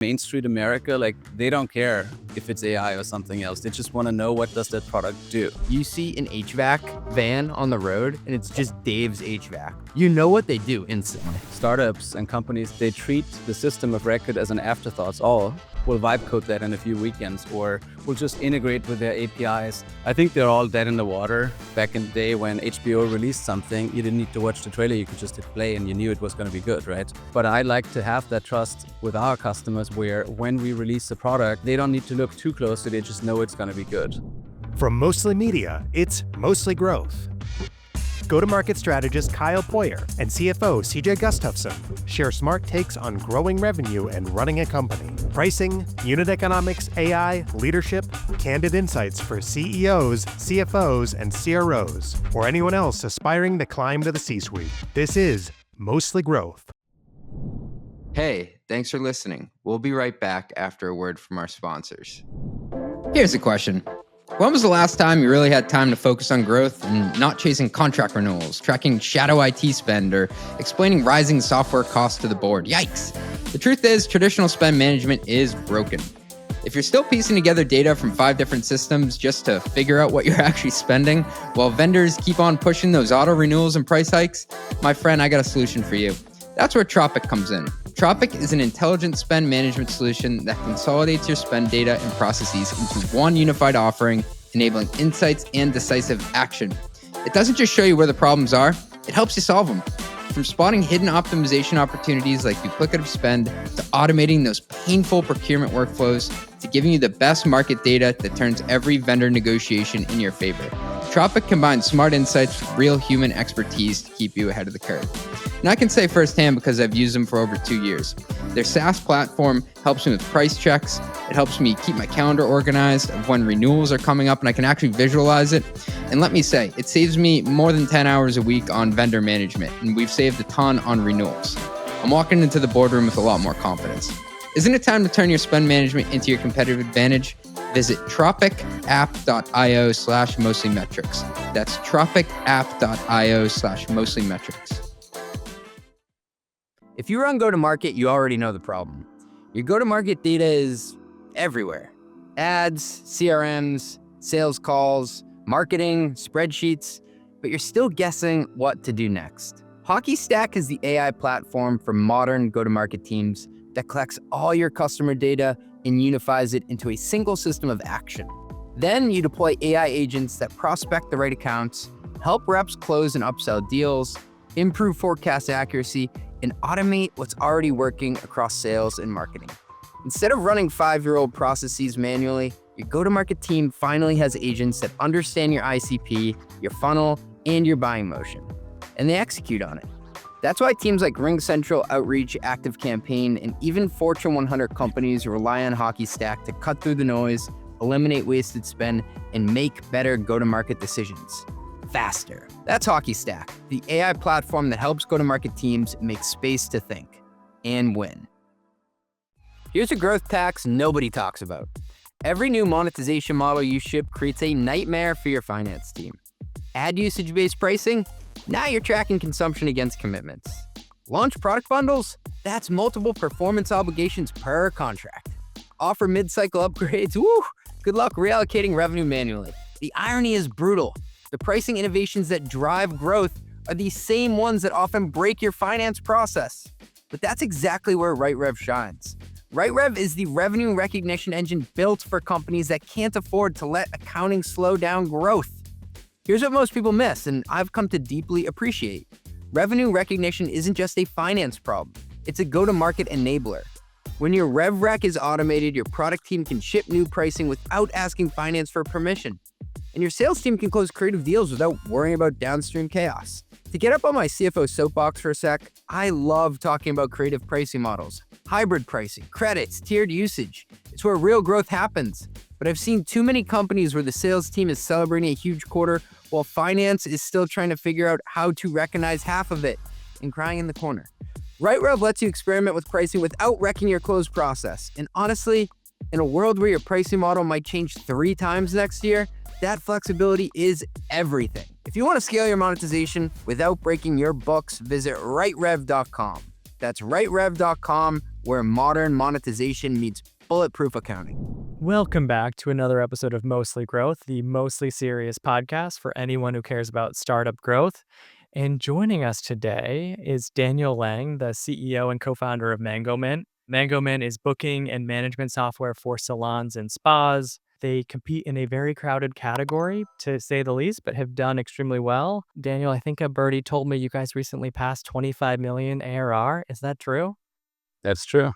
Main Street America, like, they don't care if it's AI or something else. They just want to know, what does that product do? You see an HVAC van on the road and it's just Dave's HVAC. You know what they do instantly. Startups and companies, they treat the system of record as an afterthought. Oh, we'll vibe code that in a few weekends, or we'll just integrate with their APIs. I think they're all dead in the water. Back in the day when HBO released something, you didn't need to watch the trailer, you could just hit play and you knew it was going to be good, right? But I like to have that trust with our customers where when we release a product, they don't need to look too closely, they just know it's going to be good. From Mostly Media, it's Mostly Growth. Go-to-market strategist Kyle Poyar and CFO CJ Gustafson share smart takes on growing revenue and running a company, pricing, unit economics, AI, leadership, candid insights for CEOs, CFOs, and CROs, or anyone else aspiring to climb to the C-suite. This is Mostly Growth. Hey, thanks for listening. We'll be right back after a word from our sponsors. Here's a question. When was the last time you really had time to focus on growth and not chasing contract renewals, tracking shadow IT spend, or explaining rising software costs to the board? Yikes! The truth is, traditional spend management is broken. If you're still piecing together data from 5 different systems just to figure out what you're actually spending, while vendors keep on pushing those auto renewals and price hikes, my friend, I got a solution for you. That's where Tropic comes in. Tropic is an intelligent spend management solution that consolidates your spend data and processes into one unified offering, enabling insights and decisive action. It doesn't just show you where the problems are, it helps you solve them. From spotting hidden optimization opportunities like duplicative spend, to automating those painful procurement workflows, to giving you the best market data that turns every vendor negotiation in your favor. Tropic combines smart insights with real human expertise to keep you ahead of the curve. And I can say firsthand because I've used them for over 2 years. Their SaaS platform helps me with price checks. It helps me keep my calendar organized of when renewals are coming up and I can actually visualize it. And let me say, it saves me more than 10 hours a week on vendor management, and we've saved a ton on renewals. I'm walking into the boardroom with a lot more confidence. Isn't it time to turn your spend management into your competitive advantage? Visit tropicapp.io/mostlymetrics. That's tropicapp.io/mostlymetrics. If you run go-to-market, you already know the problem. Your go-to-market data is everywhere. Ads, CRMs, sales calls, marketing, spreadsheets, but you're still guessing what to do next. HockeyStack is the AI platform for modern go-to-market teams that collects all your customer data and unifies it into a single system of action. Then you deploy AI agents that prospect the right accounts, help reps close and upsell deals, improve forecast accuracy, and automate what's already working across sales and marketing. Instead of running 5-year-old processes manually, your go-to-market team finally has agents that understand your ICP, your funnel, and your buying motion, and they execute on it. That's why teams like RingCentral, Outreach, ActiveCampaign, and even Fortune 100 companies rely on HockeyStack to cut through the noise, eliminate wasted spend, and make better go-to-market decisions faster. That's HockeyStack, the AI platform that helps go-to-market teams make space to think and win. Here's a growth tax nobody talks about. Every new monetization model you ship creates a nightmare for your finance team. Add usage-based pricing? Now you're tracking consumption against commitments. Launch product bundles? That's multiple performance obligations per contract. Offer mid-cycle upgrades? Woo! Good luck reallocating revenue manually. The irony is brutal. The pricing innovations that drive growth are the same ones that often break your finance process. But that's exactly where RightRev shines. RightRev is the revenue recognition engine built for companies that can't afford to let accounting slow down growth. Here's what most people miss, and I've come to deeply appreciate. Revenue recognition isn't just a finance problem. It's a go-to-market enabler. When your RevRec is automated, your product team can ship new pricing without asking finance for permission. And your sales team can close creative deals without worrying about downstream chaos. To get up on my CFO soapbox for a sec, I love talking about creative pricing models, hybrid pricing, credits, tiered usage. It's where real growth happens. But I've seen too many companies where the sales team is celebrating a huge quarter while finance is still trying to figure out how to recognize half of it and crying in the corner. RightRev lets you experiment with pricing without wrecking your close process. And honestly, in a world where your pricing model might change 3 times next year, that flexibility is everything. If you want to scale your monetization without breaking your books, visit RightRev.com. That's RightRev.com, where modern monetization meets bulletproof accounting. Welcome back to another episode of Mostly Growth, the mostly serious podcast for anyone who cares about startup growth. And joining us today is Daniel Lang, the CEO and co-founder of Mangomint. Mangomint is booking and management software for salons and spas. They compete in a very crowded category, to say the least, but have done extremely well. Daniel, I think a birdie told me you guys recently passed 25 million ARR. Is that true? That's true.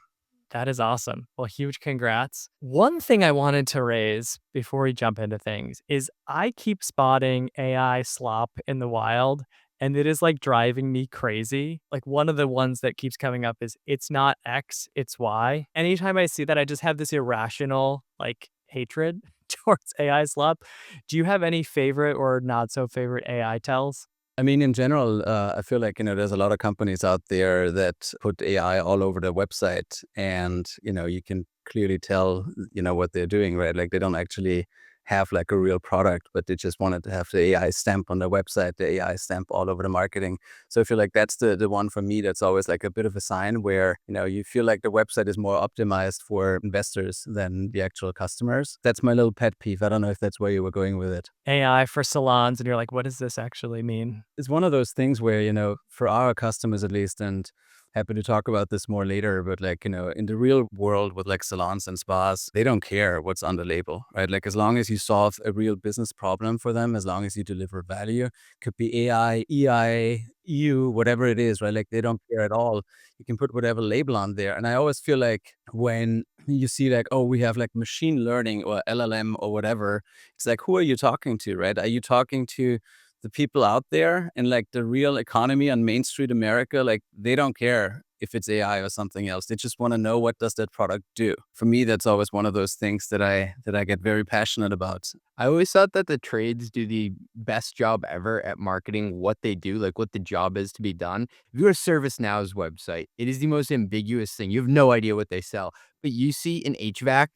That is awesome. Well, huge congrats. One thing I wanted to raise before we jump into things is I keep spotting AI slop in the wild, and it is like driving me crazy. Like one of the ones that keeps coming up is it's not X, it's Y. Anytime I see that, I just have this irrational like hatred towards AI slop. Do you have any favorite or not so favorite AI tells? I mean, in general, I feel like, there's a lot of companies out there that put AI all over their website and, you can clearly tell, what they're doing, right? Like they don't actually have like a real product, but they just wanted to have the AI stamp on their website, the AI stamp all over the marketing. So I feel like that's the one for me that's always like a bit of a sign where, you feel like the website is more optimized for investors than the actual customers. That's my little pet peeve. I don't know if that's where you were going with it. AI for salons, and you're like, what does this actually mean? It's one of those things where, for our customers at least, and happy to talk about this more later, but like, in the real world with like salons and spas, they don't care what's on the label, right? Like as long as you solve a real business problem for them, as long as you deliver value, could be AI, EI, EU, whatever it is, right? Like they don't care at all. You can put whatever label on there. And I always feel like when you see like, oh, we have like machine learning or LLM or whatever, it's like, who are you talking to, right? Are you talking to the people out there in like the real economy on Main Street America? Like they don't care if it's AI or something else. They just want to know, what does that product do? For me, that's always one of those things that I get very passionate about. I always thought that the trades do the best job ever at marketing what they do, like what the job is to be done. If you go to ServiceNow's website, it is the most ambiguous thing. You have no idea what they sell, but you see an HVAC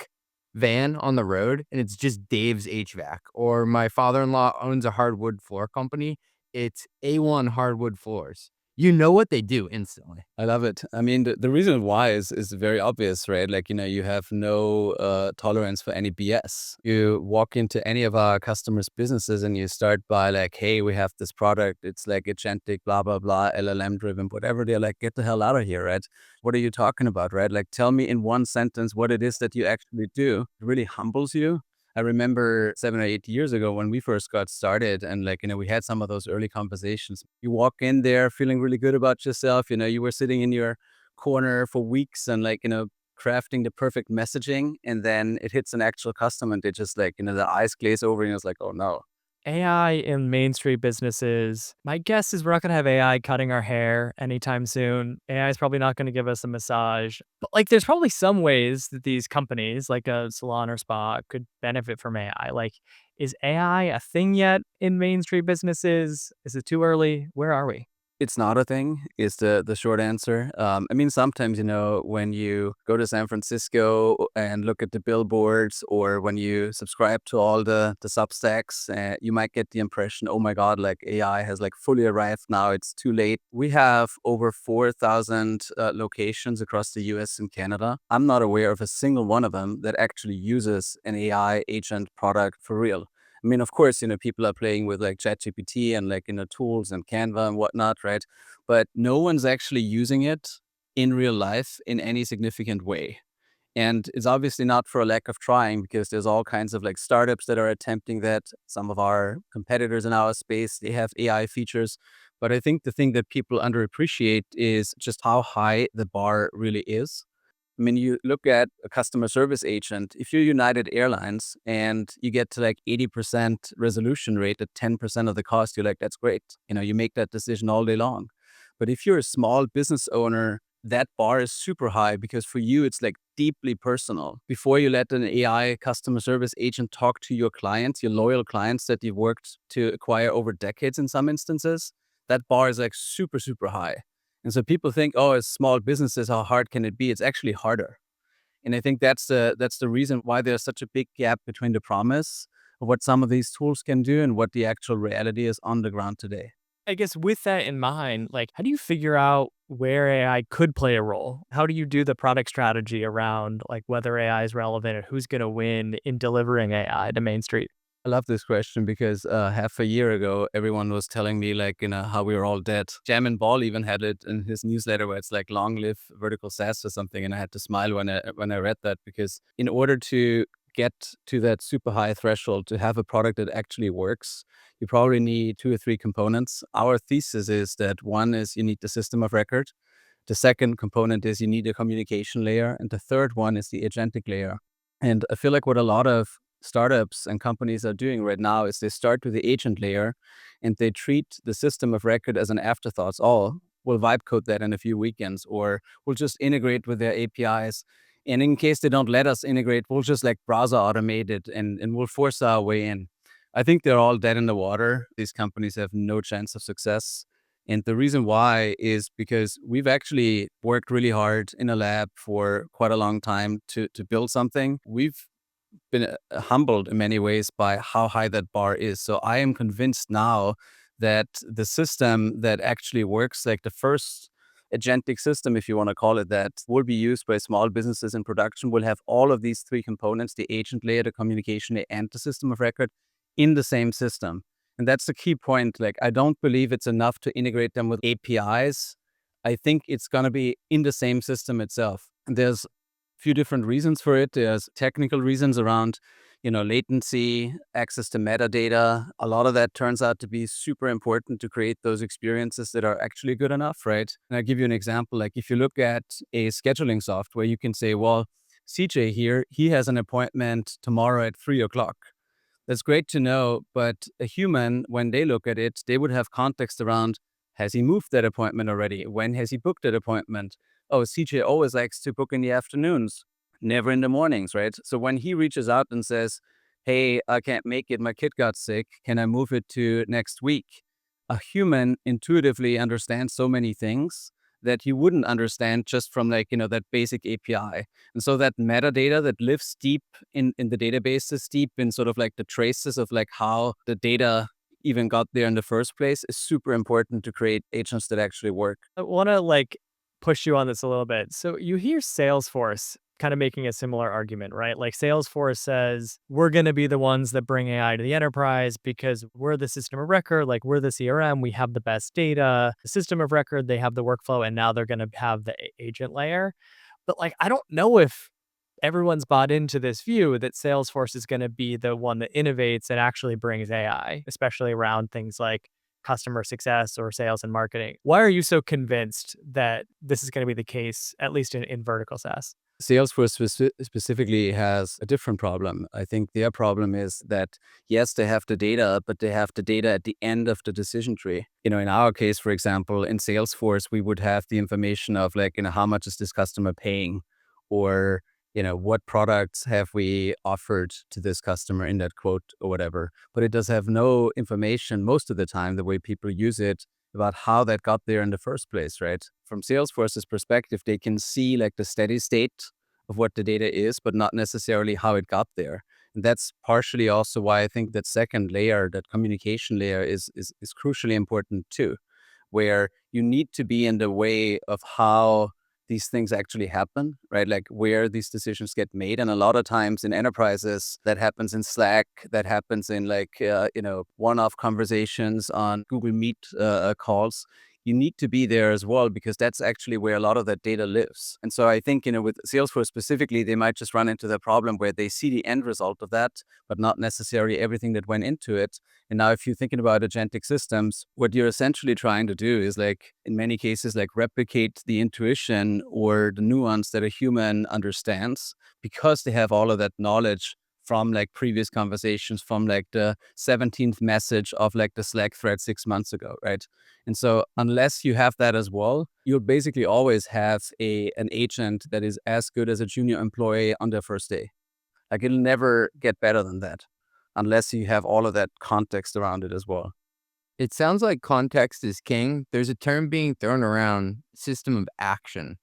van on the road and it's just Dave's HVAC. Or my father-in-law owns a hardwood floor company. It's A1 hardwood floors. You know what they do instantly. I love it. I mean, the reason why is very obvious, right? Like, you have no tolerance for any BS. You walk into any of our customers' businesses and you start by like, hey, we have this product. It's like agentic, blah, blah, blah, LLM driven, whatever. They're like, get the hell out of here, right? What are you talking about, right? Like, tell me in one sentence what it is that you actually do. It really humbles you. I remember 7 or 8 years ago when we first got started and like, we had some of those early conversations. You walk in there feeling really good about yourself. You were sitting in your corner for weeks and like, crafting the perfect messaging. And then it hits an actual customer and they just like, the eyes glaze over and it's like, oh no. AI in Main Street businesses, my guess is we're not going to have AI cutting our hair anytime soon. AI is probably not going to give us a massage. But like there's probably some ways that these companies like a salon or spa could benefit from AI. Like, is AI a thing yet in Main Street businesses? Is it too early? Where are we? It's not a thing is the short answer. I mean, sometimes, when you go to San Francisco and look at the billboards or when you subscribe to all the Substacks, you might get the impression, oh my God, like AI has like fully arrived now. It's too late. We have over 4,000 locations across the US and Canada. I'm not aware of a single one of them that actually uses an AI agent product for real. I mean, of course, people are playing with like ChatGPT and like, tools and Canva and whatnot, right? But no one's actually using it in real life in any significant way. And it's obviously not for a lack of trying because there's all kinds of like startups that are attempting that. Some of our competitors in our space, they have AI features. But I think the thing that people underappreciate is just how high the bar really is. I mean, you look at a customer service agent, if you're United Airlines and you get to like 80% resolution rate at 10% of the cost, you're like, that's great. You make that decision all day long. But if you're a small business owner, that bar is super high because for you, it's like deeply personal. Before you let an AI customer service agent talk to your clients, your loyal clients that you've worked to acquire over decades in some instances, that bar is like super, super high. And so people think, oh, as small businesses, how hard can it be? It's actually harder. And I think that's the reason why there's such a big gap between the promise of what some of these tools can do and what the actual reality is on the ground today. I guess with that in mind, like, how do you figure out where AI could play a role? How do you do the product strategy around like whether AI is relevant or who's going to win in delivering AI to Main Street? I love this question because half a year ago, everyone was telling me like, how we were all dead. Jamin Ball even had it in his newsletter where it's like long live vertical SaaS or something. And I had to smile when I read that, because in order to get to that super high threshold to have a product that actually works, you probably need 2 or 3 components. Our thesis is that one is you need the system of record. The second component is you need a communication layer. And the third one is the agentic layer. And I feel like what a lot of startups and companies are doing right now is they start with the agent layer and they treat the system of record as an afterthought. Oh, we'll vibe code that in a few weekends, or we'll just integrate with their APIs. And in case they don't let us integrate, we'll just like browser automate it and we'll force our way in. I think they're all dead in the water. These companies have no chance of success. And the reason why is because we've actually worked really hard in a lab for quite a long time to build something. We've been humbled in many ways by how high that bar is. So I am convinced now that the system that actually works, like the first agentic system, if you want to call it that, will be used by small businesses in production, will have all of these 3 components, the agent layer, the communication layer, and the system of record in the same system. And that's the key point. Like, I don't believe it's enough to integrate them with APIs. I think it's going to be in the same system itself. And there's few different reasons for it. There's technical reasons around, latency, access to metadata. A lot of that turns out to be super important to create those experiences that are actually good enough, right? And I'll give you an example. Like if you look at a scheduling software, you can say, well, CJ here, he has an appointment tomorrow at 3 o'clock. That's great to know, but a human, when they look at it, they would have context around, has he moved that appointment already? When has he booked that appointment? Oh, CJ always likes to book in the afternoons, never in the mornings, right? So when he reaches out and says, hey, I can't make it, my kid got sick, can I move it to next week? A human intuitively understands so many things that you wouldn't understand just from that basic API. And so that metadata that lives deep in the databases, deep in sort of like the traces of like how the data even got there in the first place, is super important to create agents that actually work. I want to like push you on this a little bit. So you hear Salesforce kind of making a similar argument, right? Like Salesforce says, we're going to be the ones that bring AI to the enterprise because we're the system of record, like we're the CRM, we have the best data, the system of record, they have the workflow, and now they're going to have the agent layer. But like, I don't know if everyone's bought into this view that Salesforce is going to be the one that innovates and actually brings AI, especially around things like customer success or sales and marketing. Why are you so convinced that this is going to be the case, at least in vertical SaaS? Salesforce specifically has a different problem. I think their problem is that, yes, they have the data, but they have the data at the end of the decision tree. In our case, for example, in Salesforce, we would have the information of how much is this customer paying, or, what products have we offered to this customer in that quote or whatever. But it does have no information most of the time, the way people use it, about how that got there in the first place, right? From Salesforce's perspective, they can see like the steady state of what the data is, but not necessarily how it got there. And that's partially also why I think that second layer, that communication layer, is crucially important too, where you need to be in the way of how these things actually happen, right? Like where these decisions get made. And a lot of times in enterprises, that happens in Slack, that happens in one-off conversations on Google Meet calls. You need to be there as well, because that's actually where a lot of that data lives. And so I think, with Salesforce specifically, they might just run into the problem where they see the end result of that, but not necessarily everything that went into it. And now if you're thinking about agentic systems, what you're essentially trying to do is in many cases, replicate the intuition or the nuance that a human understands, because they have all of that knowledge from previous conversations, from the 17th message of the Slack thread 6 months ago, right? And so unless you have that as well, you'll basically always have an agent that is as good as a junior employee on their first day. It'll never get better than that unless you have all of that context around it as well. It sounds like context is king. There's a term being thrown around, system of action.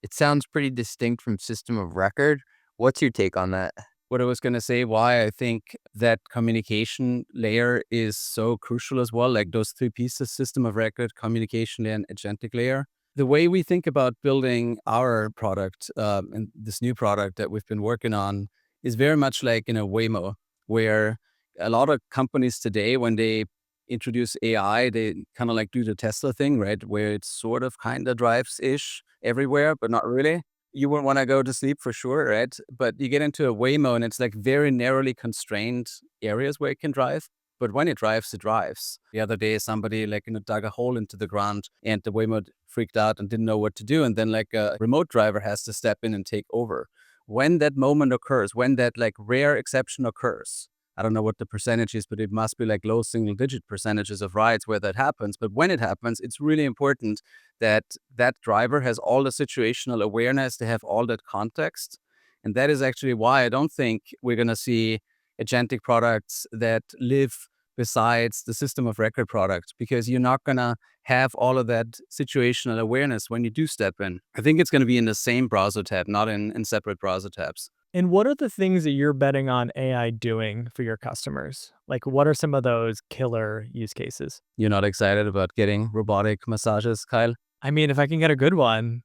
It sounds pretty distinct from system of record. What's your take on that? what I was going to say, why I think that communication layer is so crucial as well, like those three pieces: system of record, communication layer, and agentic layer. The way we think about building our product and this new product that we've been working on is very much like in a Waymo, where a lot of companies today, when they introduce AI, they kind of like do the Tesla thing, right? Where it sort of kind of drives ish everywhere, but not really. You wouldn't want to go to sleep for sure, right? But you get into a Waymo and it's like very narrowly constrained areas where it can drive. But when it drives, it drives. The other day, somebody like dug a hole into the ground and the Waymo freaked out and didn't know what to do. And then like a remote driver has to step in and take over. When that moment occurs, when that like rare exception occurs, I don't know what the percentage is, but it must be like low single digit percentages of rides where that happens. But when it happens, it's really important that that driver has all the situational awareness, to have all that context. And that is actually why I don't think we're going to see agentic products that live besides the system of record product, because you're not going to have all of that situational awareness when you do step in. I think it's going to be in the same browser tab, not in separate browser tabs. And what are the things that you're betting on AI doing for your customers? Like, what are some of those killer use cases? You're not excited about getting robotic massages, Kyle? I mean, if I can get a good one.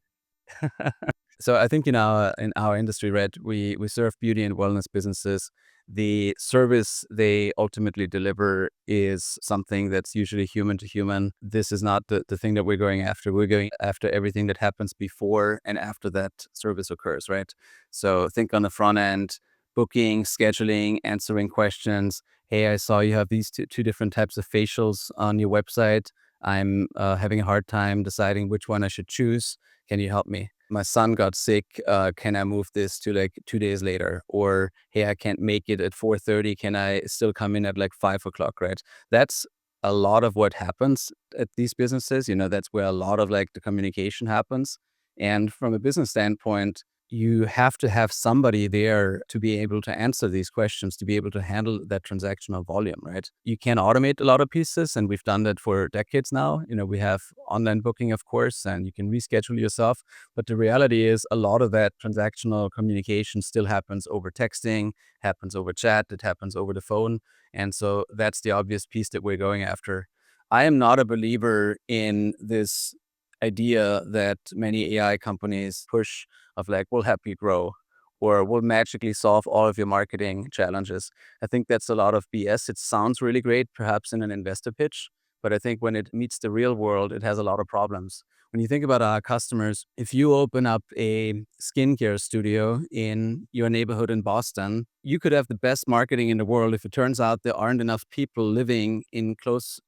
So I think in our industry, right, we serve beauty and wellness businesses. The service they ultimately deliver is something that's usually human to human. This is not the thing that we're going after. We're going after everything that happens before and after that service occurs, right? So think on the front end: booking, scheduling, answering questions. Hey, I saw you have these two different types of facials on your website. I'm having a hard time deciding which one I should choose. Can you help me? My son got sick. Can I move this to like 2 days later? Or, hey, I can't make it at 4:30. Can I still come in at like 5 o'clock, right? That's a lot of what happens at these businesses. That's where a lot of like the communication happens. And from a business standpoint, you have to have somebody there to be able to answer these questions, to be able to handle that transactional volume, right? You can automate a lot of pieces, and we've done that for decades now. We have online booking, of course, and you can reschedule yourself. But the reality is a lot of that transactional communication still happens over texting, happens over chat, it happens over the phone. And so that's the obvious piece that we're going after. I am not a believer in this idea that many AI companies push of like, we'll help you grow, or we'll magically solve all of your marketing challenges. I think that's a lot of BS. It sounds really great, perhaps in an investor pitch, but I think when it meets the real world, it has a lot of problems. When you think about our customers, if you open up a skincare studio in your neighborhood in Boston, you could have the best marketing in the world. If it turns out there aren't enough people living in close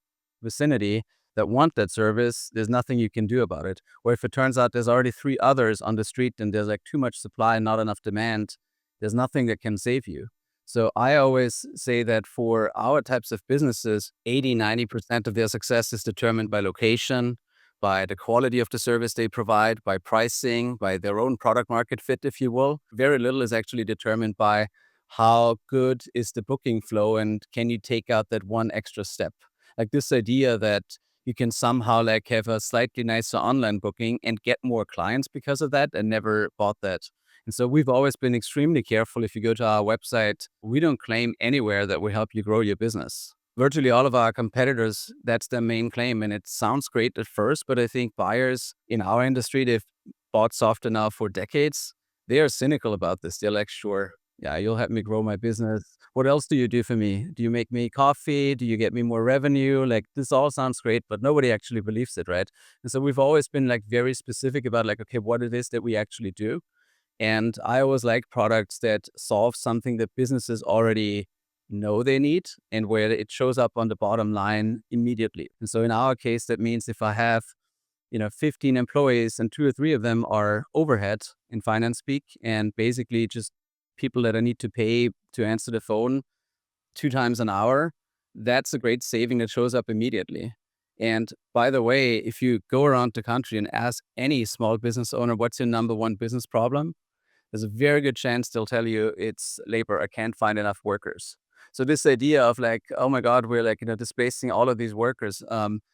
vicinity that want that service, there's nothing you can do about it. Or if it turns out there's already 3 others on the street and there's like too much supply and not enough demand, there's nothing that can save you. So I always say that for our types of businesses, 80-90% of their success is determined by location, by the quality of the service they provide, by pricing, by their own product market fit, if you will. Very little is actually determined by how good is the booking flow and can you take out that one extra step. Like this idea that you can somehow like have a slightly nicer online booking and get more clients because of that, and never bought that. And so we've always been extremely careful. If you go to our website, we don't claim anywhere that we help you grow your business. Virtually all of our competitors, that's their main claim. And it sounds great at first, but I think buyers in our industry, they've bought software now for decades. They are cynical about this. They're like, sure, yeah, you'll help me grow my business. What else do you do for me? Do you make me coffee? Do you get me more revenue? Like this all sounds great, but nobody actually believes it, right? And so we've always been like very specific about like, okay, what it is that we actually do. And I always like products that solve something that businesses already know they need and where it shows up on the bottom line immediately. And so in our case, that means if I have 15 employees and 2 or 3 of them are overhead in finance speak, and basically just people that I need to pay to answer the phone 2 times an hour, that's a great saving that shows up immediately. And by the way, if you go around the country and ask any small business owner, what's your number one business problem? There's a very good chance they'll tell you it's labor. I can't find enough workers. So this idea of like, oh my God, we're like, displacing all of these workers.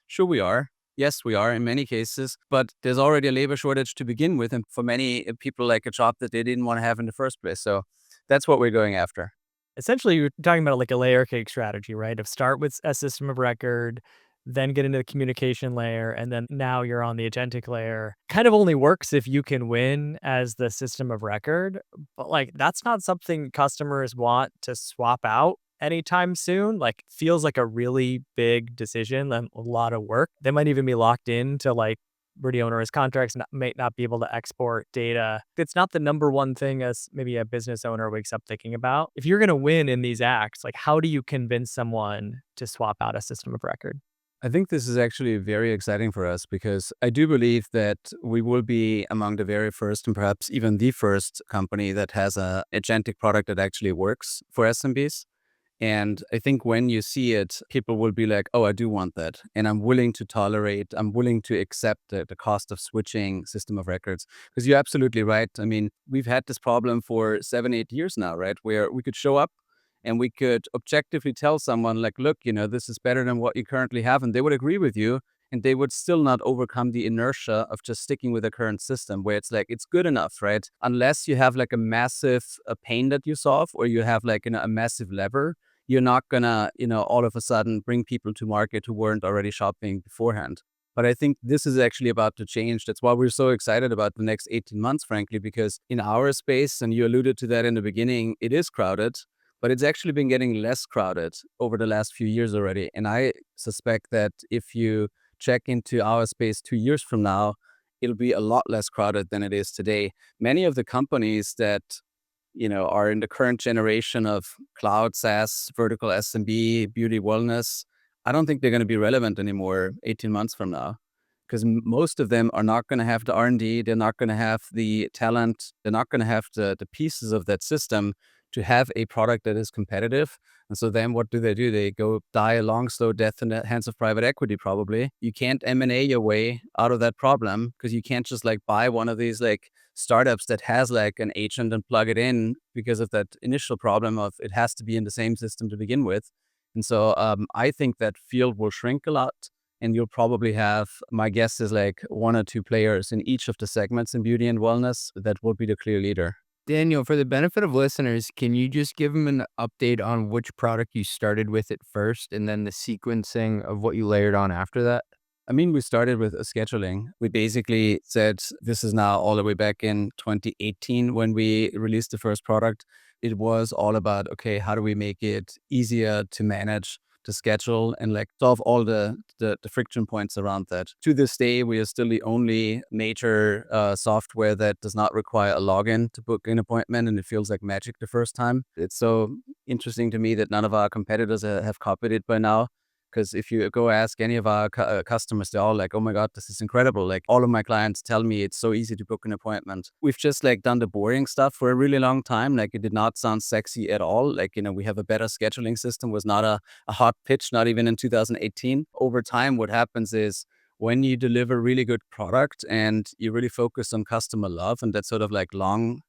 Sure we are. Yes, we are in many cases, but there's already a labor shortage to begin with. And for many people, like a job that they didn't want to have in the first place. So That's what we're going after. Essentially, you're talking about like a layer cake strategy, right? Of start with a system of record, then get into the communication layer, and then now you're on the agentic layer. Kind of only works if you can win as the system of record, but like that's not something customers want to swap out anytime soon. Like feels like a really big decision and a lot of work. They might even be locked into like pretty onerous contracts, might not be able to export data. It's not the number one thing as maybe a business owner wakes up thinking about. If you're going to win in these acts, like how do you convince someone to swap out a system of record? I think this is actually very exciting for us because I do believe that we will be among the very first and perhaps even the first company that has a agentic product that actually works for SMBs. And I think when you see it, people will be like, oh, I do want that. And I'm willing to accept the cost of switching system of records. Because you're absolutely right. I mean, we've had this problem for 7, 8 years now, right? Where we could show up and we could objectively tell someone like, look, this is better than what you currently have. And they would agree with you. And they would still not overcome the inertia of just sticking with the current system where it's like, it's good enough, right? Unless you have like a massive pain that you solve or you have like, a massive lever, you're not gonna, all of a sudden bring people to market who weren't already shopping beforehand. But I think this is actually about to change. That's why we're so excited about the next 18 months, frankly, because in our space, and you alluded to that in the beginning, it is crowded, but it's actually been getting less crowded over the last few years already. And I suspect that if you check into our space 2 years from now, it'll be a lot less crowded than it is today. Many of the companies that are in the current generation of cloud, SaaS, vertical SMB, beauty, wellness, I don't think they're going to be relevant anymore 18 months from now because most of them are not going to have the R&D. They're not going to have the talent. They're not going to have the pieces of that system to have a product that is competitive. And so then what do? They go die a long, slow death in the hands of private equity, probably. You can't M&A your way out of that problem because you can't just like buy one of these like startups that has like an agent and plug it in because of that initial problem of it has to be in the same system to begin with. And so I think that field will shrink a lot. And you'll probably have, my guess is like 1 or 2 players in each of the segments in beauty and wellness that will be the clear leader. Daniel, for the benefit of listeners, can you just give them an update on which product you started with at first and then the sequencing of what you layered on after that? I mean, we started with scheduling. We basically said this is now all the way back in 2018 when we released the first product. It was all about, okay, how do we make it easier to manage, to schedule, and like solve all the friction points around that. To this day, we are still the only major software that does not require a login to book an appointment, and it feels like magic the first time. It's so interesting to me that none of our competitors have copied it by now. Because if you go ask any of our customers, they're all like, oh my God, this is incredible. Like all of my clients tell me it's so easy to book an appointment. We've just like done the boring stuff for a really long time. Like it did not sound sexy at all. Like, we have a better scheduling system was not a hot pitch, not even in 2018. Over time, what happens is when you deliver really good product and you really focus on customer love and that sort of like long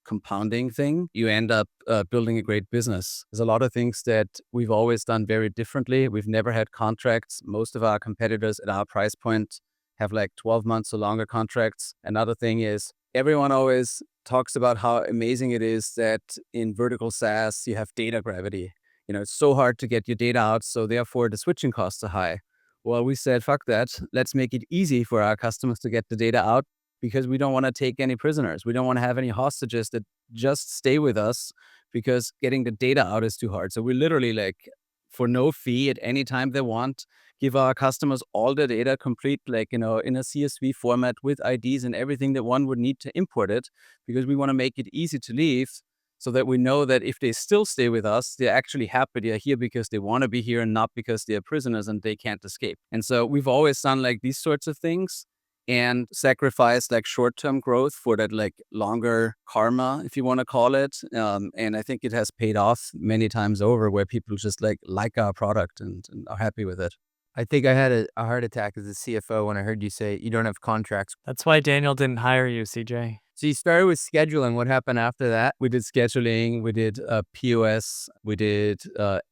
compounding thing, you end up building a great business. There's a lot of things that we've always done very differently. We've never had contracts. Most of our competitors at our price point have like 12 months or longer contracts. Another thing is everyone always talks about how amazing it is that in vertical SaaS, you have data gravity. It's so hard to get your data out. So therefore the switching costs are high. Well, we said, fuck that. Let's make it easy for our customers to get the data out because we don't want to take any prisoners. We don't want to have any hostages that just stay with us because getting the data out is too hard. So we literally like for no fee at any time they want, give our customers all the data complete, like, in a CSV format with IDs and everything that one would need to import it because we want to make it easy to leave so that we know that if they still stay with us, they're actually happy they're here because they want to be here and not because they're prisoners and they can't escape. And so we've always done like these sorts of things and sacrifice like short-term growth for that like longer karma, if you want to call it. And I think it has paid off many times over where people just like our product and are happy with it. I think I had a heart attack as a CFO when I heard you say you don't have contracts. That's why Daniel didn't hire you, CJ. So you started with scheduling. What happened after that? We did scheduling, we did POS, we did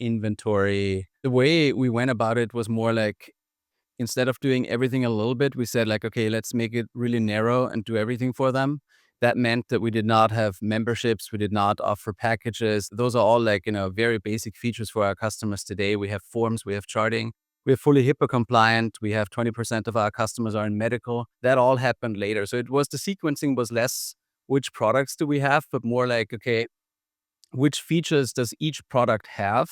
inventory. The way we went about it was more like, instead of doing everything a little bit, we said like, okay, let's make it really narrow and do everything for them. That meant that we did not have memberships. We did not offer packages. Those are all like, very basic features for our customers today. We have forms, we have charting. We're fully HIPAA compliant. We have 20% of our customers are in medical. That all happened later. So the sequencing was less which products do we have, but more like, okay, which features does each product have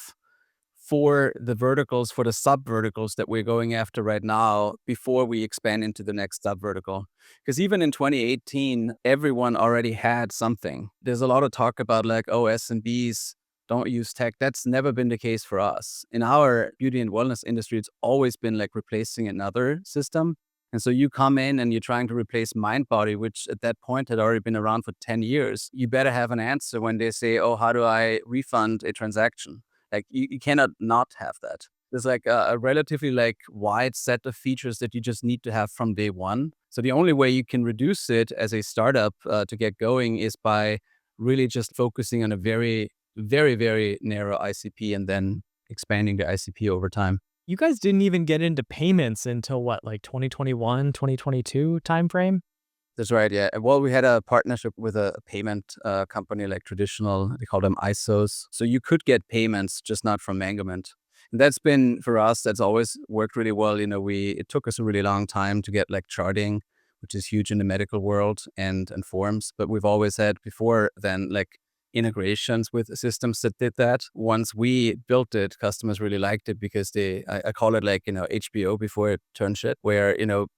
for the verticals, for the sub verticals that we're going after right now before we expand into the next sub vertical. Because even in 2018, everyone already had something. There's a lot of talk about like, oh, SMBs don't use tech. That's never been the case for us. In our beauty and wellness industry, it's always been like replacing another system. And so you come in and you're trying to replace MindBody, which at that point had already been around for 10 years. You better have an answer when they say, oh, how do I refund a transaction? Like you cannot not have that. There's like a relatively like wide set of features that you just need to have from day one. So the only way you can reduce it as a startup to get going is by really just focusing on a very, very, very narrow ICP and then expanding the ICP over time. You guys didn't even get into payments until what, like 2021, 2022 timeframe? That's right, yeah. Well, we had a partnership with a payment company, like traditional, they call them ISOs. So you could get payments, just not from Mangomint. And that's been, for us, that's always worked really well. It took us a really long time to get like charting, which is huge in the medical world, and forms. But we've always had before then like integrations with systems that did that. Once we built it, customers really liked it because I call it like, HBO before it turned shit, where,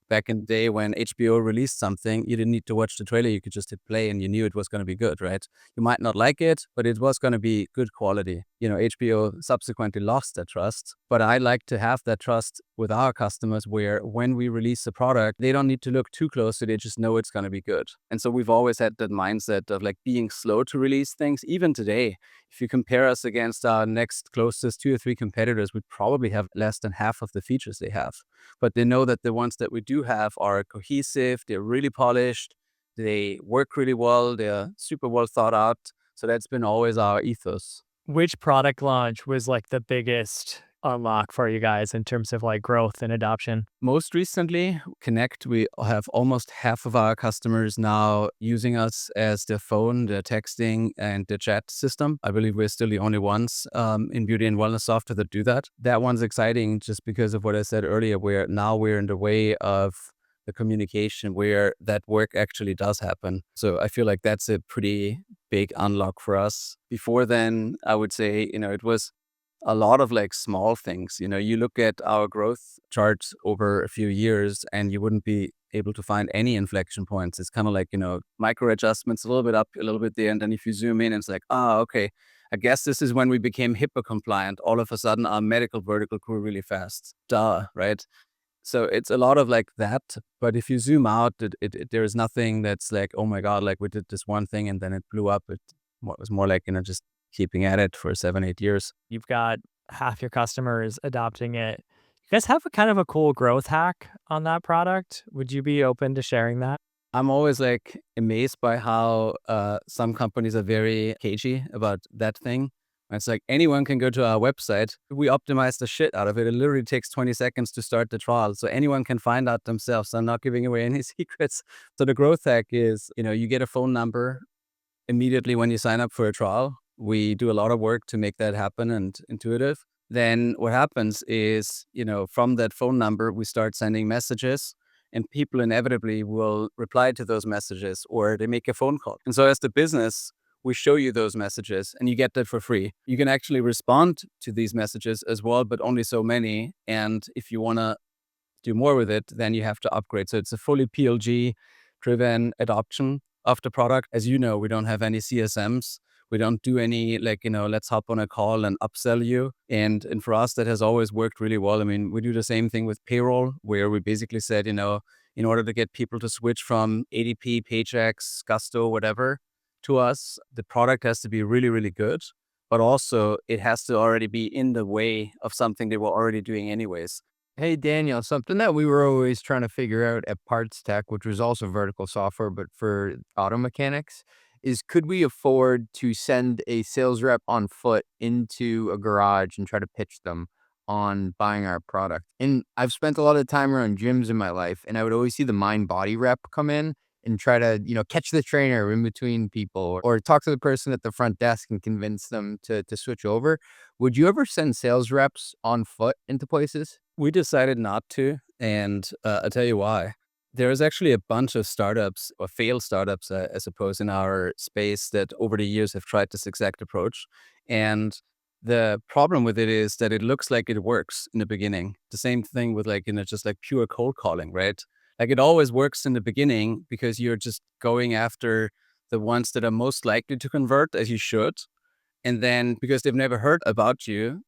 back in the day when HBO released something, you didn't need to watch the trailer. You could just hit play and you knew it was going to be good, right? You might not like it, but it was going to be good quality. HBO subsequently lost that trust, but I like to have that trust with our customers where when we release a product, they don't need to look too closely. They just know it's going to be good. And so we've always had that mindset of like being slow to release things. Even today, if you compare us against our next closest 2 or 3 competitors, we probably have less than half of the features they have. But they know that the ones that we do have are cohesive, they're really polished, they work really well, they're super well thought out. So that's been always our ethos. Which product launch was like the biggest unlock for you guys in terms of like growth and adoption? Most recently, Connect, we have almost half of our customers now using us as their phone, their texting, and their chat system. I believe we're still the only ones in beauty and wellness software that do that. That one's exciting just because of what I said earlier, where now we're in the way of the communication where that work actually does happen. So I feel like that's a pretty big unlock for us. Before then, I would say, it was a lot of like small things. You look at our growth charts over a few years and you wouldn't be able to find any inflection points. It's kind of like, micro adjustments, a little bit up, a little bit there. And then if you zoom in, it's like, okay, I guess this is when we became HIPAA compliant. All of a sudden, our medical vertical grew really fast. Duh, right? So it's a lot of like that. But if you zoom out, there is nothing that's like, oh my God, like we did this one thing and then it blew up. It was more like, just keeping at it for 7-8 years. You've got half your customers adopting it. You guys have a kind of a cool growth hack on that product. Would you be open to sharing that? I'm always like amazed by how some companies are very cagey about that thing. It's like anyone can go to our website. We optimize the shit out of it. It literally takes 20 seconds to start the trial. So anyone can find out themselves. I'm not giving away any secrets. So the growth hack is, you get a phone number immediately when you sign up for a trial. We do a lot of work to make that happen and intuitive. Then what happens is, from that phone number, we start sending messages and people inevitably will reply to those messages or they make a phone call. And so as the business, we show you those messages and you get that for free. You can actually respond to these messages as well, but only so many. And if you want to do more with it, then you have to upgrade. So it's a fully PLG driven adoption of the product. As you know, we don't have any CSMs. We don't do any let's hop on a call and upsell you. And for us, that has always worked really well. I mean, we do the same thing with payroll, where we basically said, in order to get people to switch from ADP, Paychex, Gusto, whatever, to us, the product has to be really, really good. But also it has to already be in the way of something they were already doing anyways. Hey, Daniel, something that we were always trying to figure out at Parts Tech, which was also vertical software, but for auto mechanics, is could we afford to send a sales rep on foot into a garage and try to pitch them on buying our product? And I've spent a lot of time around gyms in my life, and I would always see the mind body rep come in and try to, catch the trainer in between people or talk to the person at the front desk and convince them to switch over. Would you ever send sales reps on foot into places? We decided not to, and I'll tell you why. There is actually a bunch of startups or failed startups, I suppose, in our space that over the years have tried this exact approach. And the problem with it is that it looks like it works in the beginning. The same thing with just like pure cold calling, right? Like it always works in the beginning because you're just going after the ones that are most likely to convert as you should. And then because they've never heard about you,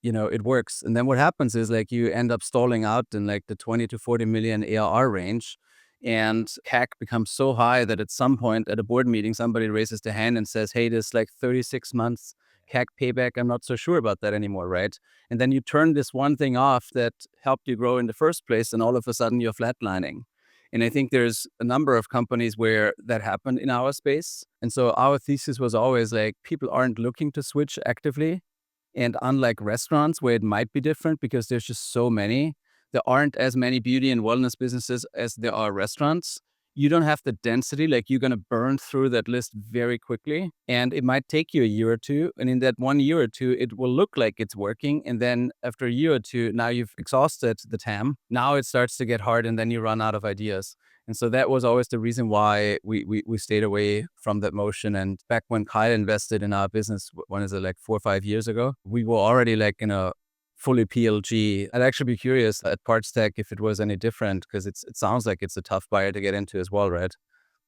it works. And then what happens is like you end up stalling out in like the 20 to 40 million ARR range. And CAC becomes so high that at some point at a board meeting, somebody raises their hand and says, hey, this like 36 months CAC payback, I'm not so sure about that anymore, right? And then you turn this one thing off that helped you grow in the first place, and all of a sudden you're flatlining. And I think there's a number of companies where that happened in our space. And so our thesis was always like, people aren't looking to switch actively. And unlike restaurants where it might be different because there's just so many, there aren't as many beauty and wellness businesses as there are restaurants. You don't have the density, like you're going to burn through that list very quickly. And it might take you a year or two. And in that 1 year or two, it will look like it's working. And then after a year or two, now you've exhausted the TAM. Now it starts to get hard and then you run out of ideas. And so that was always the reason why we stayed away from that motion. And back when Kyle invested in our business, when is it, like 4 or 5 years ago, we were already like fully PLG. I'd actually be curious at PartsTech if it was any different, because it sounds like it's a tough buyer to get into as well, right?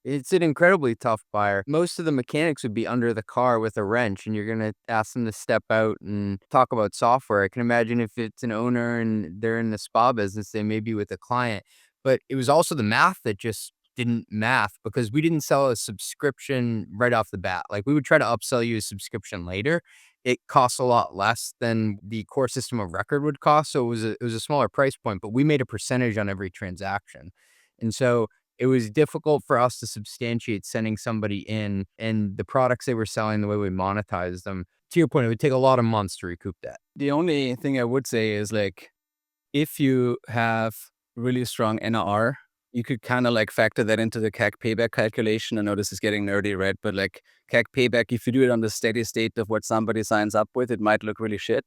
It's an incredibly tough buyer. Most of the mechanics would be under the car with a wrench, and you're going to ask them to step out and talk about software. I can imagine if it's an owner and they're in the spa business, they may be with a client. But it was also the math that just didn't math, because we didn't sell a subscription right off the bat. Like, we would try to upsell you a subscription later. It costs a lot less than the core system of record would cost. So it was a smaller price point, but we made a percentage on every transaction. And so it was difficult for us to substantiate sending somebody in, and the products they were selling, the way we monetize them. To your point, it would take a lot of months to recoup that. The only thing I would say is like, if you have really strong NRR, you could kind of like factor that into the CAC payback calculation. I know this is getting nerdy, right? But like CAC payback, if you do it on the steady state of what somebody signs up with, it might look really shit.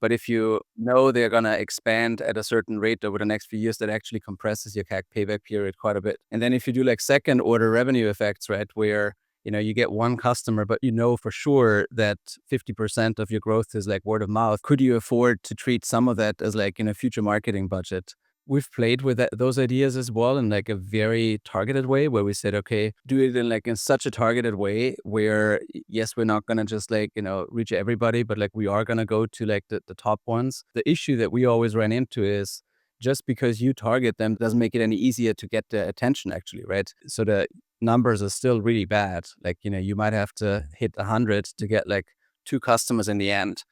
But if you know they're going to expand at a certain rate over the next few years, that actually compresses your CAC payback period quite a bit. And then if you do like second order revenue effects, right, where you get one customer, but you know for sure that 50% of your growth is like word of mouth. Could you afford to treat some of that as like future marketing budget? We've played with those ideas as well in like a very targeted way, where we said, okay, do it in such a targeted way where, yes, we're not going to just reach everybody, but like we are going to go to like the top ones. The issue that we always ran into is just because you target them doesn't make it any easier to get their attention actually, right? So the numbers are still really bad. Like, you might have to hit 100 to get like 2 customers in the end.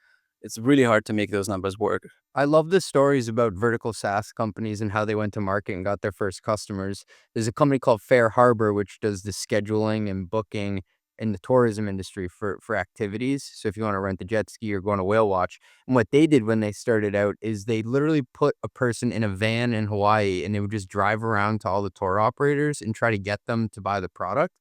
It's really hard to make those numbers work. I love the stories about vertical SaaS companies and how they went to market and got their first customers. There's a company called Fair Harbor, which does the scheduling and booking in the tourism industry for activities. So if you want to rent a jet ski or go on a whale watch, and what they did when they started out is they literally put a person in a van in Hawaii, and they would just drive around to all the tour operators and try to get them to buy the product.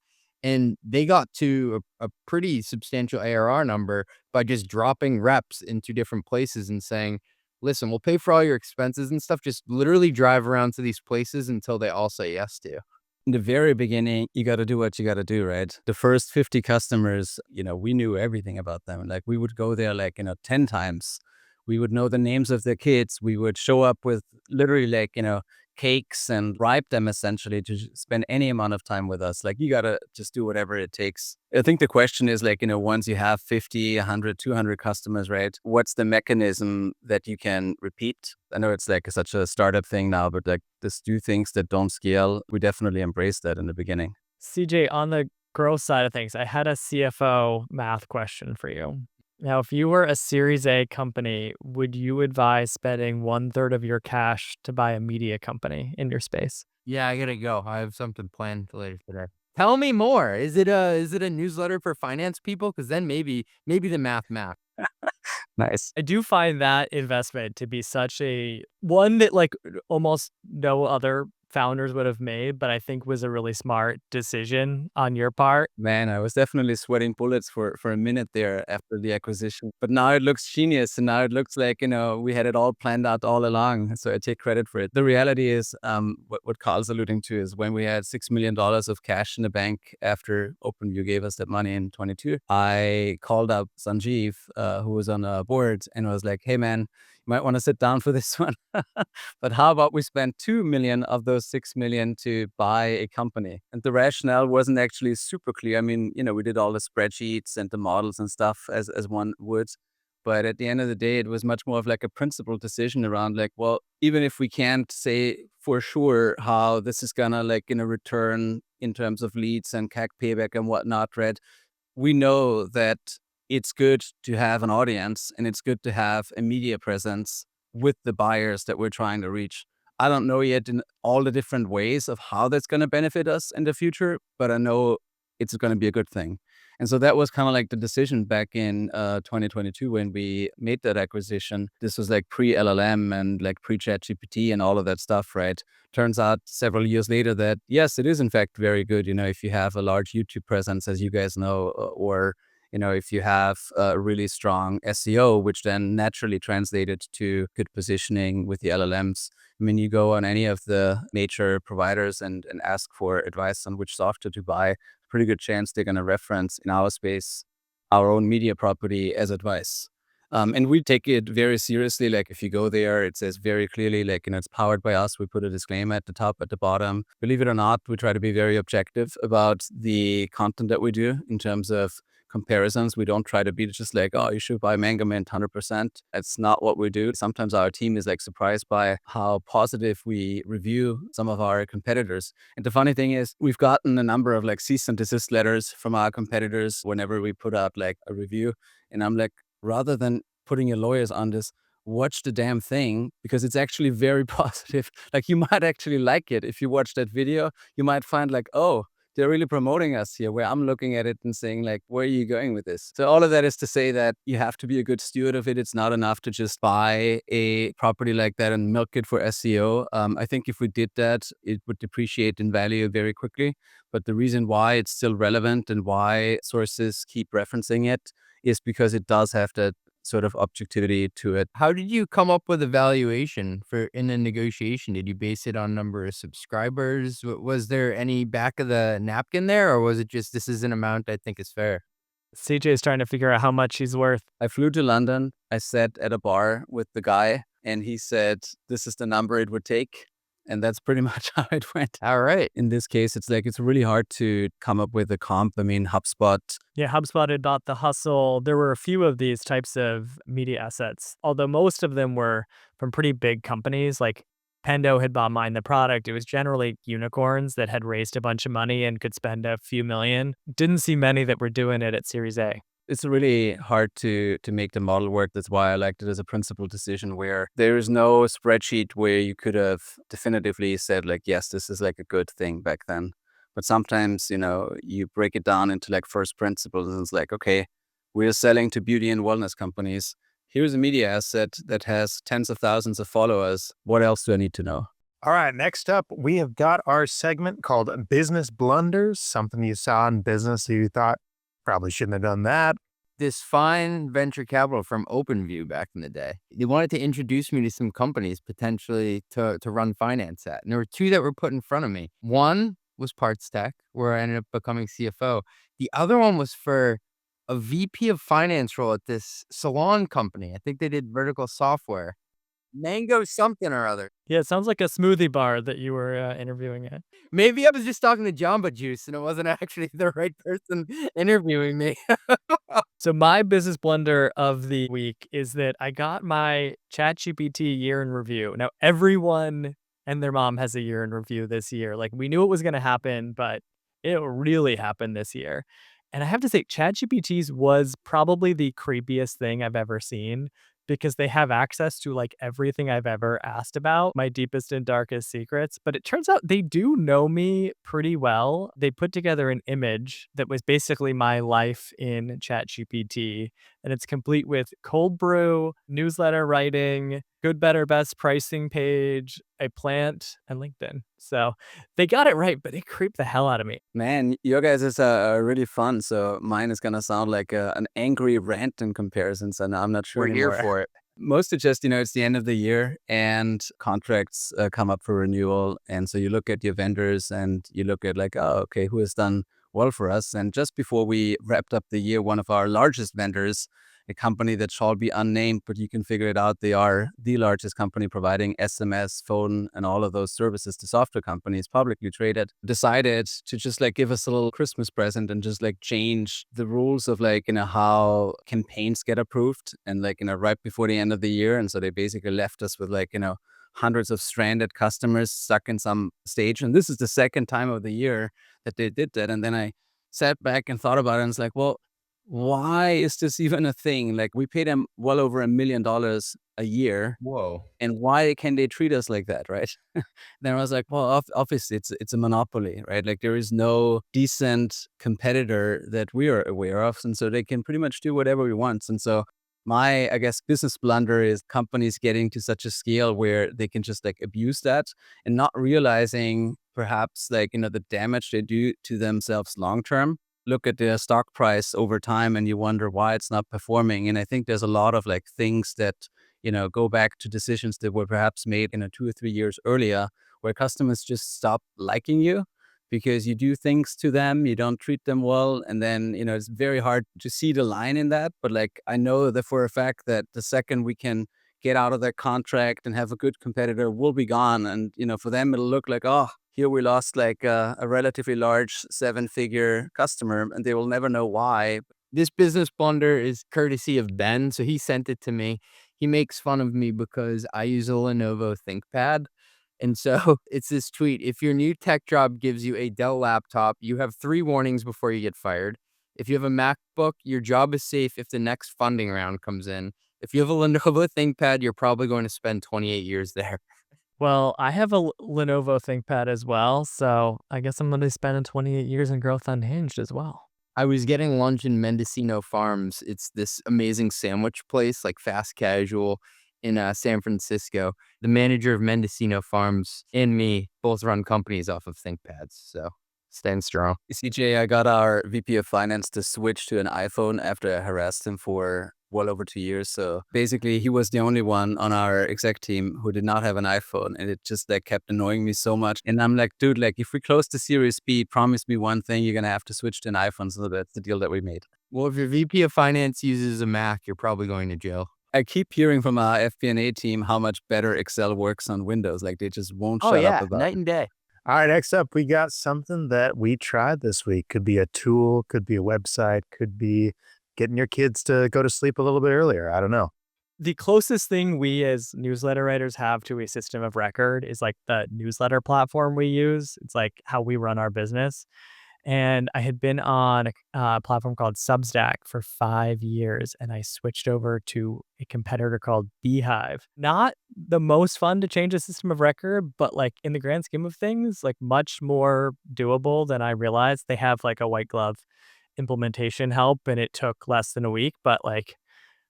And they got to a pretty substantial ARR number by just dropping reps into different places and saying, listen, we'll pay for all your expenses and stuff. Just literally drive around to these places until they all say yes to you. In the very beginning, you got to do what you got to do, right? The first 50 customers, we knew everything about them. Like we would go there 10 times. We would know the names of their kids. We would show up with literally cakes and bribe them essentially to spend any amount of time with us. Like you got to just do whatever it takes. I think the question is once you have 50, 100, 200 customers, right? What's the mechanism that you can repeat? I know it's such a startup thing now, but just do things that don't scale. We definitely embraced that in the beginning. CJ, on the growth side of things, I had a CFO math question for you. Now, if you were a Series A company, would you advise spending 1/3 of your cash to buy a media company in your space? Yeah, I gotta go. I have something planned for later today. Tell me more. Is it a newsletter for finance people? Because then maybe the math. Nice. I do find that investment to be such a one that almost no other founders would have made, but I think was a really smart decision on your part. Man, I was definitely sweating bullets for a minute there after the acquisition. But now it looks genius, and now it looks like, we had it all planned out all along. So I take credit for it. The reality is, what Carl's alluding to is when we had $6 million of cash in the bank after OpenView gave us that money in 22, I called up Sanjeev, who was on the board, and was like, hey, man, you might want to sit down for this one. But how about we spend 2 million of those 6 million to buy a company? And the rationale wasn't actually super clear. I mean, we did all the spreadsheets and the models and stuff as one would. But at the end of the day, it was much more of like a principled decision around like, well, even if we can't say for sure how this is gonna return in terms of leads and CAC payback and whatnot, right? We know that it's good to have an audience and it's good to have a media presence with the buyers that we're trying to reach. I don't know yet in all the different ways of how that's going to benefit us in the future, but I know it's going to be a good thing. And so that was kind of like the decision back in 2022 when we made that acquisition. This was like pre-LLM and like pre-ChatGPT and all of that stuff, right? Turns out several years later that, yes, it is in fact very good, if you have a large YouTube presence, as you guys know, or if you have a really strong SEO, which then naturally translated to good positioning with the LLMs. I mean, you go on any of the major providers and ask for advice on which software to buy, pretty good chance they're going to reference, in our space, our own media property as advice. And we take it very seriously. Like if you go there, it says very clearly, it's powered by us. We put a disclaimer at the top, at the bottom. Believe it or not, we try to be very objective about the content that we do in terms of comparisons. We don't try to be just like, oh, you should buy Mangomint 100%. That's not what we do. Sometimes our team is surprised by how positive we review some of our competitors. And the funny thing is we've gotten a number of cease and desist letters from our competitors whenever we put out a review. And I'm like, rather than putting your lawyers on this, watch the damn thing because it's actually very positive. You might actually like it. If you watch that video, you might find oh, they're really promoting us here, where I'm looking at it and saying where are you going with this? So all of that is to say that you have to be a good steward of it. It's not enough to just buy a property like that and milk it for SEO. I think if we did that, it would depreciate in value very quickly. But the reason why it's still relevant and why sources keep referencing it is because it does have that sort of objectivity to it. How did you come up with a valuation in a negotiation? Did you base it on number of subscribers? Was there any back of the napkin there, or was it just this is an amount I think is fair? CJ is trying to figure out how much he's worth. I flew to London. I sat at a bar with the guy, and he said, this is the number it would take. And that's pretty much how it went. All right. In this case, it's really hard to come up with a comp. I mean, HubSpot. Yeah, HubSpot had bought The Hustle. There were a few of these types of media assets, although most of them were from pretty big companies. Like Pendo had bought Mind the Product. It was generally unicorns that had raised a bunch of money and could spend a few million. Didn't see many that were doing it at Series A. It's really hard to make the model work. That's why I liked it as a principled decision where there is no spreadsheet where you could have definitively said yes, this is a good thing back then. But sometimes, you break it down into first principles and it's okay, we're selling to beauty and wellness companies. Here's a media asset that has tens of thousands of followers. What else do I need to know? All right, next up, we have got our segment called Business Blunders, something you saw in business that you thought probably shouldn't have done that. This fine venture capital from OpenView back in the day, they wanted to introduce me to some companies potentially to run finance at. And there were two that were put in front of me. One was PartsTech, where I ended up becoming CFO. The other one was for a VP of finance role at this salon company. I think they did vertical software. Mango something or other. Yeah, it sounds like a smoothie bar that you were interviewing at. Maybe I was just talking to Jamba Juice and it wasn't actually the right person interviewing me. So my business blunder of the week is that I got my ChatGPT year in review. Now, everyone and their mom has a year in review this year. We knew it was going to happen, but it really happened this year. And I have to say, ChatGPT's was probably the creepiest thing I've ever seen, because they have access to everything I've ever asked about, my deepest and darkest secrets. But it turns out they do know me pretty well. They put together an image that was basically my life in ChatGPT. and it's complete with cold brew, newsletter writing, good, better, best pricing page, a plant, and LinkedIn. So they got it right, but it creeped the hell out of me. Man, your guys is really fun. So mine is gonna sound like an angry rant in comparison. So now I'm not sure We're here anymore. for it. Mostly just, it's the end of the year and contracts come up for renewal. And so you look at your vendors and you look at like, oh, okay, who has done well for us? And just before we wrapped up the year, one of our largest vendors, a company that shall be unnamed, but you can figure it out. They are the largest company providing SMS, phone, and all of those services to software companies, publicly traded, decided to just like give us a little Christmas present and just like change the rules of like, how campaigns get approved and like, right before the end of the year. And so they basically left us with like, hundreds of stranded customers stuck in some stage. And this is the second time of the year that they did that. And then I sat back and thought about it and it's like, well, why is this even a thing? Like we pay them well over $1 million a year, Whoa. and why can they treat us like that, right? Then I was like, well, obviously it's a monopoly, right? Like there is no decent competitor that we are aware of, and so they can pretty much do whatever we want. And so my, I guess, business blunder is companies getting to such a scale where they can just like abuse that and not realizing perhaps like, the damage they do to themselves long term. Look at their stock price over time and you wonder why it's not performing. And I think there's a lot of like things that, go back to decisions that were perhaps made, 2 or 3 years earlier, where customers just stop liking you because you do things to them, you don't treat them well. And then, it's very hard to see the line in that. But like, I know that for a fact that the second we can get out of that contract and have a good competitor, we'll be gone. And, for them, it'll look like, oh, here we lost like a relatively large 7-figure customer and they will never know why. This business blunder is courtesy of Ben, so he sent it to me. He makes fun of me because I use a Lenovo ThinkPad. And so it's this tweet: if your new tech job gives you a Dell laptop, you have 3 warnings before you get fired. If you have a MacBook, your job is safe if the next funding round comes in. If you have a Lenovo ThinkPad, you're probably going to spend 28 years there. Well, I have a Lenovo ThinkPad as well, so I guess I'm going to be spending 28 years in growth unhinged as well. I was getting lunch in Mendocino Farms. It's this amazing sandwich place, like fast casual in San Francisco. The manager of Mendocino Farms and me both run companies off of ThinkPads, so staying strong. CJ, I got our VP of Finance to switch to an iPhone after I harassed him for well over 2 years. So basically, he was the only one on our exec team who did not have an iPhone, and it just like kept annoying me so much. And I'm like, dude, like if we close the Series B, promise me one thing: you're gonna have to switch to an iPhone. So that's the deal that we made. Well, if your VP of Finance uses a Mac, you're probably going to jail. I keep hearing from our FP&A team how much better Excel works on Windows. Like they just won't shut up about night it. and day. All right, next up, we got something that we tried this week. Could be a tool, could be a website, could be getting your kids to go to sleep a little bit earlier. I don't know. The closest thing we as newsletter writers have to a system of record is like the newsletter platform we use. It's like how we run our business. And I had been on a platform called Substack for 5 years, and I switched over to a competitor called Beehive. Not the most fun to change a system of record, but like in the grand scheme of things, like much more doable than I realized. They have like a white glove implementation help, and it took less than a week, but like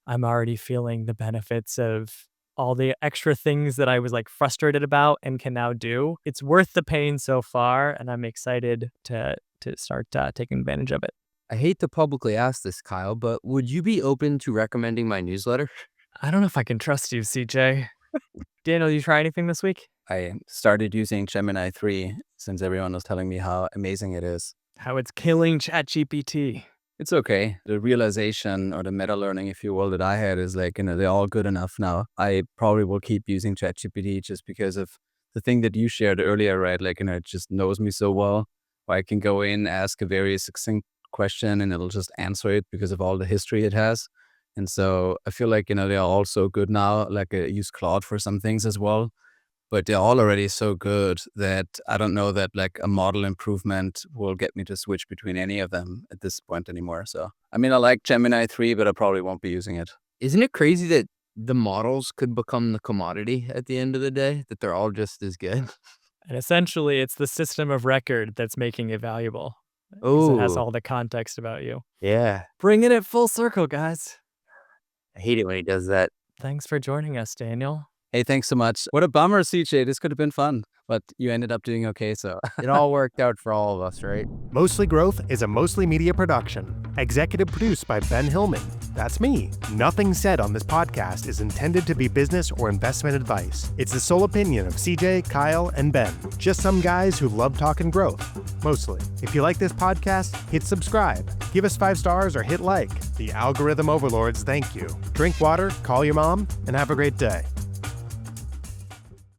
I'm already feeling the benefits of all the extra things that I was like frustrated about and can now do. It's worth the pain so far, and I'm excited to start taking advantage of it. I hate to publicly ask this, Kyle, but would you be open to recommending my newsletter? I don't know if I can trust you, CJ. Daniel, you try anything this week? I started using Gemini 3 since everyone was telling me how amazing it is. How it's killing ChatGPT. It's okay. The realization or the meta learning, if you will, that I had is like, they're all good enough now. I probably will keep using ChatGPT just because of the thing that you shared earlier, right? Like, it just knows me so well. Or I can go in, ask a very succinct question, and it'll just answer it because of all the history it has. And so I feel like, they are all so good now. Like I use Claude for some things as well. But they're all already so good that I don't know that like a model improvement will get me to switch between any of them at this point anymore. So, I mean, I like Gemini 3, but I probably won't be using it. Isn't it crazy that the models could become the commodity at the end of the day, that they're all just as good? And essentially, it's the system of record that's making it valuable. 'Cause it has Oh, all the context about you. yeah. Bringing it full circle, guys. I hate it when he does that. Thanks for joining us, Daniel. Hey, thanks so much. What a bummer, CJ. This could have been fun, but you ended up doing okay, so. It all worked out for all of us, right? Mostly Growth is a Mostly Media production, executive produced by Ben Hillman. That's me. Nothing said on this podcast is intended to be business or investment advice. It's the sole opinion of CJ, Kyle, and Ben. Just some guys who love talking growth, mostly. If you like this podcast, hit subscribe, give us 5 stars, or hit like. The algorithm overlords thank you. Drink water, call your mom, and have a great day.